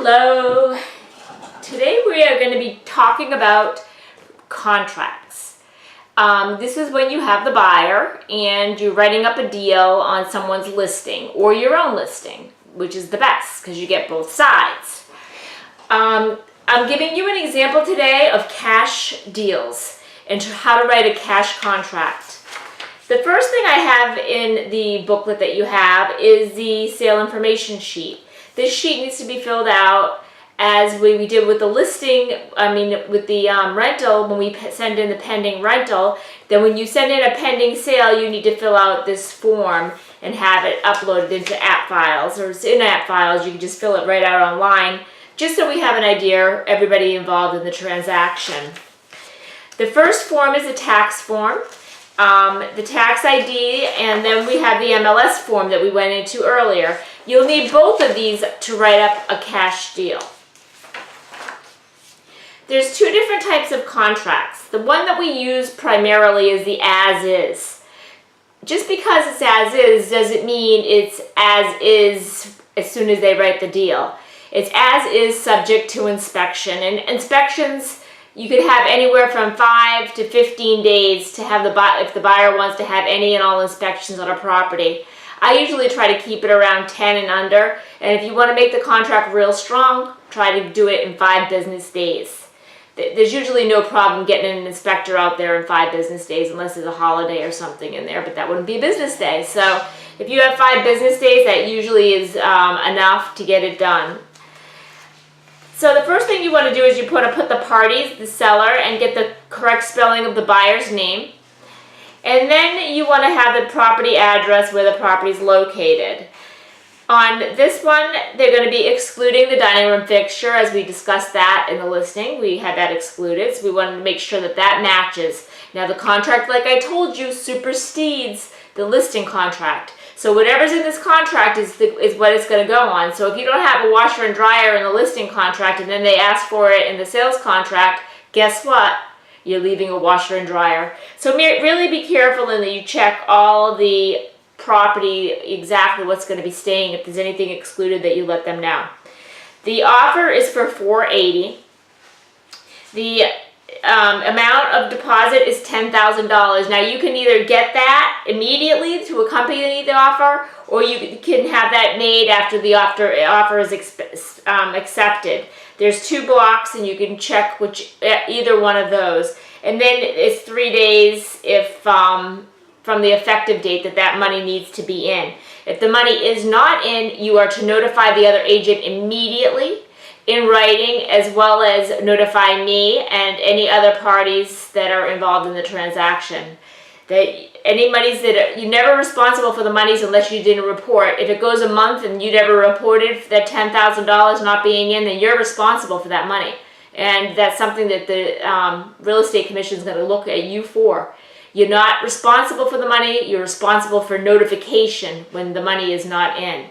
Hello! Today we are going to be talking about contracts. This is when you have the buyer and you're writing up a deal on someone's listing or your own listing, which is the best because you get both sides. I'm giving you an example today of cash deals and how to write a cash contract. The first thing I have in the booklet that you have is the sale information sheet. This sheet needs to be filled out as we did with the listing, with the rental, when we send in the pending rental. Then when you send in a pending sale, you need to fill out this form and have it uploaded into app files, or it's in app files. You can just fill it right out online, just so we have an idea, everybody involved in the transaction. The first form is a tax form, the tax ID, and then we have the MLS form that we went into earlier. You'll need both of these to write up a cash deal. There's two different types of contracts. The one that we use primarily is the as-is. Just because it's as-is doesn't mean it's as-is as soon as they write the deal. It's as-is subject to inspection. And inspections, you could have anywhere from 5 to 15 days to have if the buyer wants to have any and all inspections on a property. I usually try to keep it around 10 and under, and if you want to make the contract real strong, try to do it in 5 business days. There's usually no problem getting an inspector out there in 5 business days unless there's a holiday or something in there, but that wouldn't be a business day. So if you have 5 business days, that usually is enough to get it done. So the first thing you want to do is you put the parties, the seller, and get the correct spelling of the buyer's name. And then you want to have the property address where the property is located. On this one, they're going to be excluding the dining room fixture, as we discussed that in the listing. We had that excluded, so we wanted to make sure that that matches. Now the contract, like I told you, supersedes the listing contract. So whatever's in this contract is what it's going to go on. So if you don't have a washer and dryer in the listing contract and then they ask for it in the sales contract, guess what? You're leaving a washer and dryer. So really be careful and that you check all the property, exactly what's going to be staying. If there's anything excluded, that you let them know. The offer is for $480. The amount of deposit is $10,000. Now you can either get that immediately to accompany the offer, or you can have that made after the offer is accepted. There's 2 blocks, and you can check either one of those. And then it's 3 days if from the effective date that money needs to be in. If the money is not in, you are to notify the other agent immediately in writing, as well as notify me and any other parties that are involved in the transaction. You're never responsible for the monies unless you didn't report. If it goes a month and you never reported that $10,000 not being in, then you're responsible for that money. And that's something that the Real Estate Commission is going to look at you for. You're not responsible for the money, you're responsible for notification when the money is not in.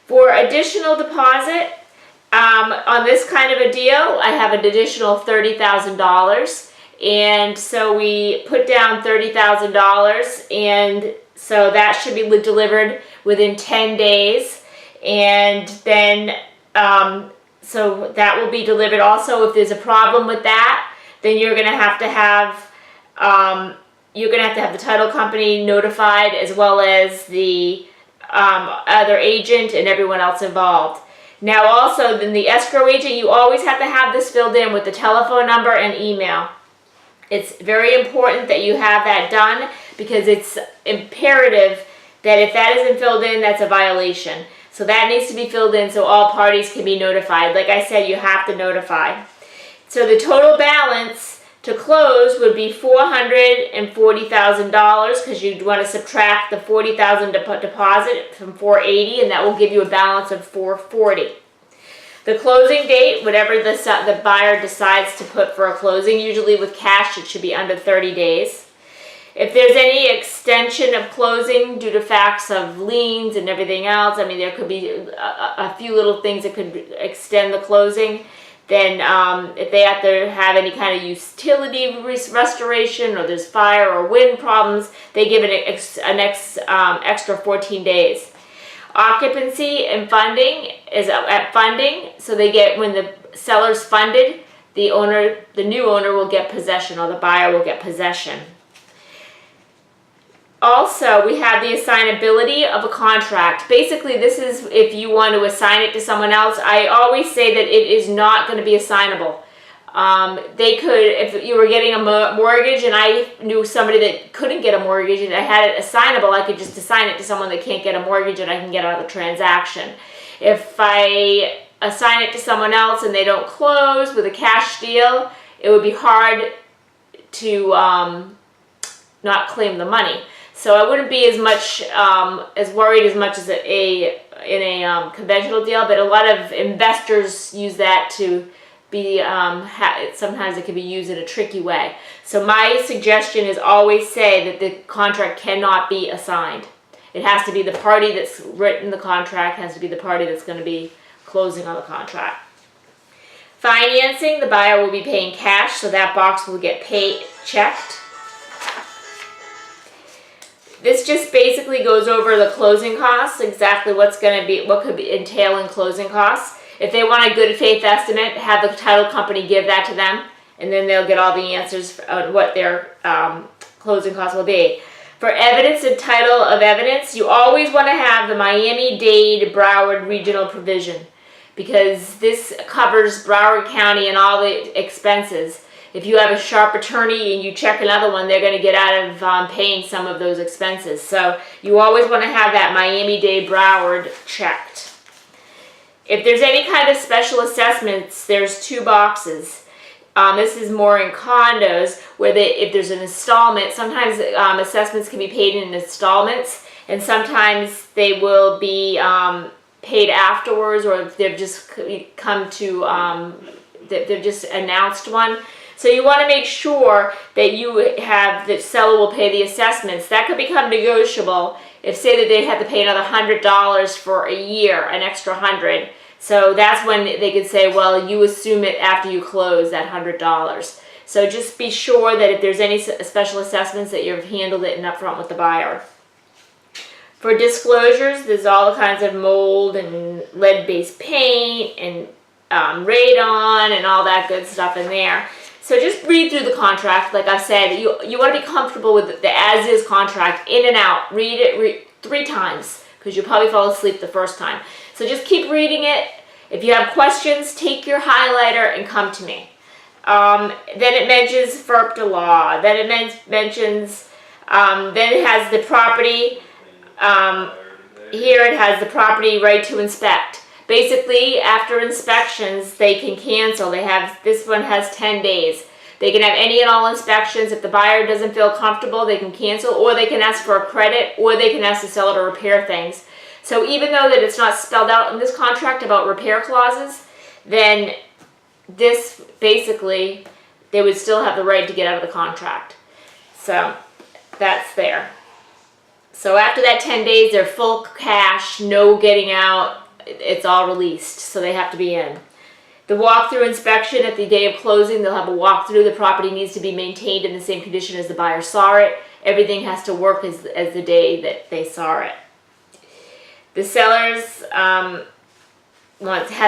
For additional deposit, on this kind of a deal, I have an additional $30,000. And so we put down $30,000, and so that should be delivered within 10 days. And then, so that will be delivered. Also, if there's a problem with that, then you're going to have to have the title company notified, as well as the other agent and everyone else involved. Now also, then the escrow agent, you always have to have this filled in with the telephone number and email. It's very important that you have that done, because it's imperative that if that isn't filled in, that's a violation. So that needs to be filled in so all parties can be notified. Like I said, you have to notify. So the total balance to close would be $440,000, because you'd want to subtract the $40,000 deposit from $480, and that will give you a balance of $440. The closing date, whatever the buyer decides to put for a closing, usually with cash it should be under 30 days. If there's any extension of closing due to facts of liens and everything else, there could be a few little things that could extend the closing. Then if they have to have any kind of utility restoration, or there's fire or wind problems, they give it an extra 14 days. Occupancy and funding is at funding, so they get, when the seller's funded, the new owner will get possession, or the buyer will get possession. Also, we have the assignability of a contract. Basically, this is if you want to assign it to someone else. I always say that it is not going to be assignable. They could, if you were getting a mortgage and I knew somebody that couldn't get a mortgage and I had it assignable, I could just assign it to someone that can't get a mortgage and I can get out of the transaction. If I assign it to someone else and they don't close with a cash deal, it would be hard to not claim the money. So I wouldn't be as much as worried as much as in a conventional deal, but a lot of investors use that to be sometimes it can be used in a tricky way. So my suggestion is always say that the contract cannot be assigned. It has to be the party that's written the contract, has to be the party that's going to be closing on the contract. Financing, the buyer will be paying cash, so that box will get checked. This just basically goes over the closing costs, exactly what could entail in closing costs. If they want a good faith estimate, have the title company give that to them, and then they'll get all the answers on what their closing costs will be. For evidence and title of evidence, you always want to have the Miami-Dade Broward regional provision, because this covers Broward County and all the expenses. If you have a sharp attorney and you check another one, they're going to get out of paying some of those expenses. So you always want to have that Miami-Dade Broward checked. If there's any kind of special assessments, there's two boxes. This is more in condos where if there's an installment, sometimes assessments can be paid in installments, and sometimes they will be paid afterwards, or if they've just come to, they've just announced one. So you want to make sure that the seller will pay the assessments. That could become negotiable if, say that they had to pay another $100 for a year, an extra $100. So that's when they could say, well, you assume it after you close that $100. So just be sure that if there's any special assessments that you've handled it up front with the buyer. For disclosures, there's all kinds of mold and lead-based paint and radon and all that good stuff in there. So just read through the contract. Like I said, you want to be comfortable with the as-is contract, in and out. Read it 3 times, because you'll probably fall asleep the first time. So just keep reading it. If you have questions, take your highlighter and come to me. Then it mentions FERPTA law. Then it mentions, then it has the property. Here it has the property right to inspect. Basically, after inspections, they can cancel. This one has 10 days. They can have any and all inspections. If the buyer doesn't feel comfortable, they can cancel, or they can ask for a credit, or they can ask the seller to repair things. So even though that it's not spelled out in this contract about repair clauses, then this basically, they would still have the right to get out of the contract. So that's there. So after that 10 days, they're full cash, no getting out. It's all released, so they have to be in. The walkthrough inspection at the day of closing, they'll have a walkthrough. The property needs to be maintained in the same condition as the buyer saw it. Everything has to work as the day that they saw it. The sellers has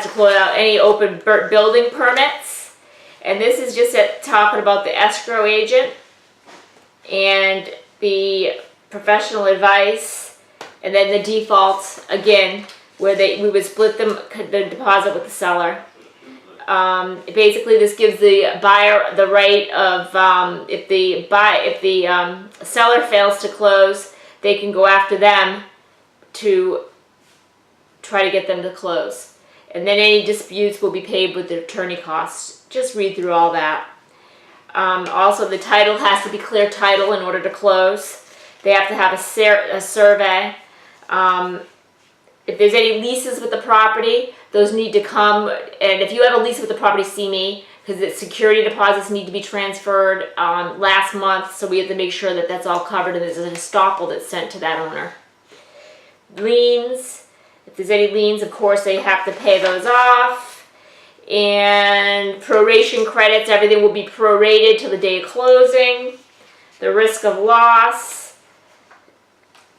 to close out any open building permits. And this is just talking about the escrow agent and the professional advice, and then the default, again, where we would split the deposit with the seller. Basically, this gives the buyer the right of, if the seller fails to close, they can go after them to try to get them to close. And then any disputes will be paid with the attorney costs. Just read through all that. Also, the title has to be clear title in order to close. They have to have a survey. If there's any leases with the property, those need to come, and if you have a lease with the property, see me, because the security deposits need to be transferred last month, so we have to make sure that that's all covered, and there's an estoppel that's sent to that owner. Liens, if there's any liens, of course, they have to pay those off. And proration credits, everything will be prorated till the day of closing. The risk of loss.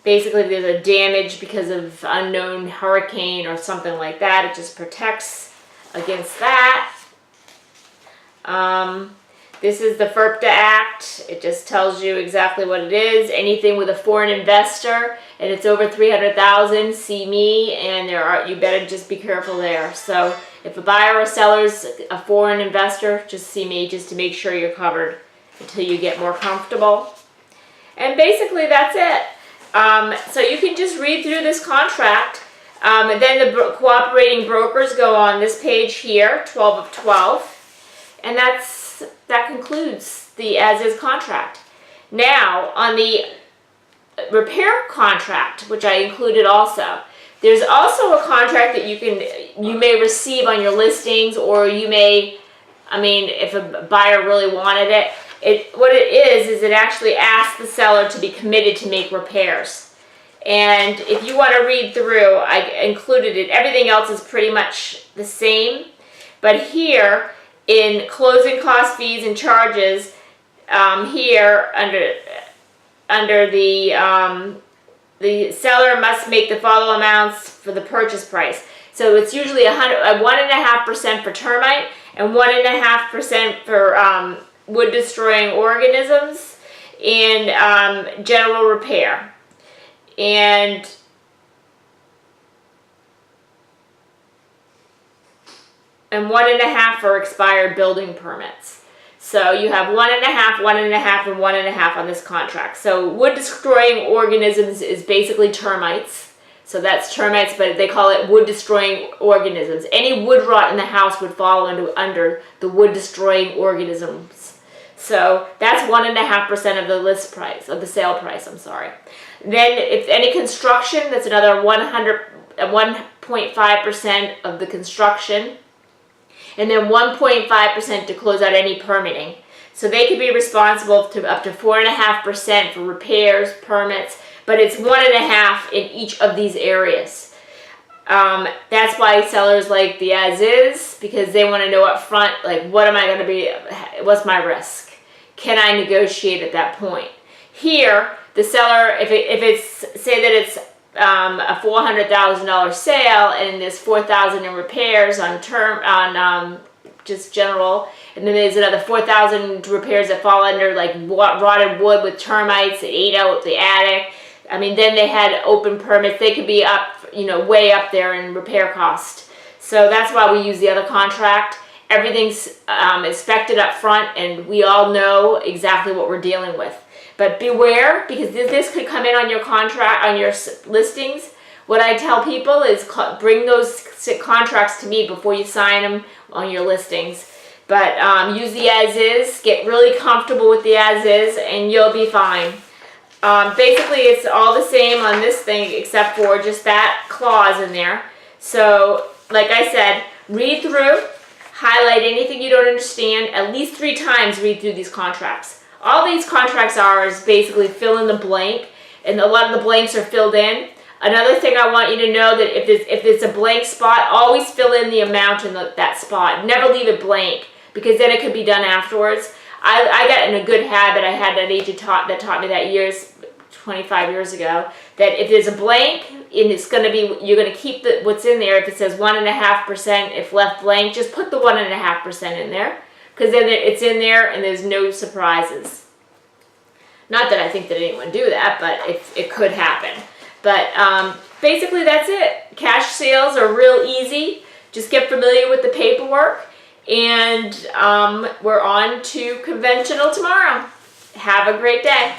Basically, if there's a damage because of unknown hurricane or something like that, it just protects against that. This is the FERPTA Act. It just tells you exactly what it is. Anything with a foreign investor and it's over 300,000, see me, and you better just be careful there. So if a buyer or seller's a foreign investor, just see me just to make sure you're covered until you get more comfortable. And basically that's it. So you can just read through this contract. And then the cooperating brokers go on this page here, 12 of 12. And that concludes the as-is contract. Now, on the repair contract, which I included also, there's also a contract that you may receive on your listings, or you may, if a buyer really wanted it, what it is it actually asks the seller to be committed to make repairs. And if you want to read through, I included it. Everything else is pretty much the same, but here in closing cost, fees, and charges, here under the seller must make the following amounts for the purchase price. So it's usually 1.5% for termite and 1.5% for wood destroying organisms and general repair. And and 1.5 for expired building permits. So you have 1.5, 1.5, and 1.5 on this contract. So wood destroying organisms is basically termites. So that's termites, but they call it wood destroying organisms. Any wood rot in the house would fall under the wood destroying organisms. So that's 1.5% of the list price, of the sale price, I'm sorry. Then if any construction, that's another 1.5% of the construction. And then 1.5% to close out any permitting. So they could be responsible to up to 4.5% for repairs, permits, but it's 1.5 in each of these areas. That's why sellers like the as-is, because they want to know up front, like, what am I going to be, what's my risk? Can I negotiate at that point? Here, the seller, if it's, say that it's a $400,000 sale and there's $4,000 in repairs on just general, and then there's another $4,000 repairs that fall under like rotted wood with termites that ate out the attic. Then they had open permits. They could be up, way up there in repair cost. So that's why we use the other contract. Everything's inspected up front, and we all know exactly what we're dealing with. But beware, because this could come in on your contract, on your listings. What I tell people is bring those contracts to me before you sign them on your listings. But use the as-is, get really comfortable with the as-is, and you'll be fine. Basically, it's all the same on this thing except for just that clause in there. So, like I said, read through, highlight anything you don't understand, at least 3 times read through these contracts. All these contracts is basically fill in the blank, and a lot of the blanks are filled in. Another thing I want you to know, that if there's a blank spot, always fill in the amount in that spot. Never leave it blank, because then it could be done afterwards. I got in a good habit. I had an agent that taught me that 25 years ago, that if there's a blank and it's going to be, you're going to keep what's in there. If it says 1.5%, if left blank, just put the 1.5% in there. Because then it's in there and there's no surprises. Not that I think that anyone do that, but it could happen. But basically that's it. Cash sales are real easy. Just get familiar with the paperwork. And we're on to conventional tomorrow. Have a great day.